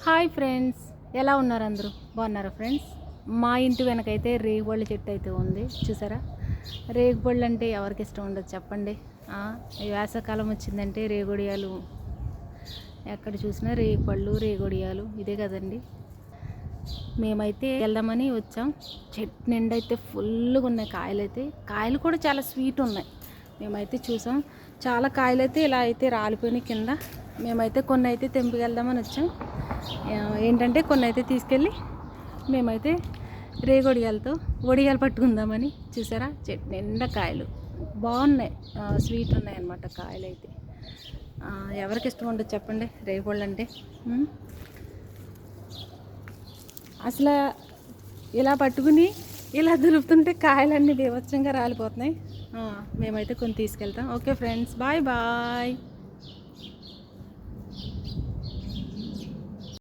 Hi friends, ఎలా ఉన్నారు? అందరూ బాగున్నారా ఫ్రెండ్స్? మా ఇంటి వెనకైతే రేగుపళ్ళ చెట్టు అయితే ఉంది, చూసారా? రేగుపళ్ళు అంటే ఎవరికి ఇష్టం ఉండదు చెప్పండి. ఈ వేసవకాలం వచ్చిందంటే రేగొడియాలు, ఎక్కడ చూసినా రేగుపళ్ళు రేగొడియాలు ఇదే కదండి. మేమైతే వెళ్దామని వచ్చాం. చెట్టు నిండా అయితే ఫుల్గా ఉన్నాయి కాయలు. అయితే కాయలు కూడా చాలా స్వీట్ ఉన్నాయి. మేమైతే చూసాం, చాలా కాయలు అయితే ఇలా అయితే రాలిపోయినాయి కింద. మేమైతే కొన్ని అయితే తెంపుకెళ్దామని వచ్చాం. ఏంటంటే కొన్ని అయితే తీసుకెళ్ళి మేమైతే రేగొడియాలతో వడియాలు పట్టుకుందామని. చూసారా, చెట్టు నిండా కాయలు బాగున్నాయి, స్వీట్ ఉన్నాయి అన్నమాట కాయలు అయితే. ఎవరికి ఇష్టం ఉండదు చెప్పండి రేగుపళ్ళు అంటే. అసలు ఇలా పట్టుకుని ఇలా దులుపుతుంటే కాయలన్నీ బీభత్సంగా రాలిపోతున్నాయి. మేమైతే కొన్ని తీసుకెళ్తాం. Okay friends, bye bye.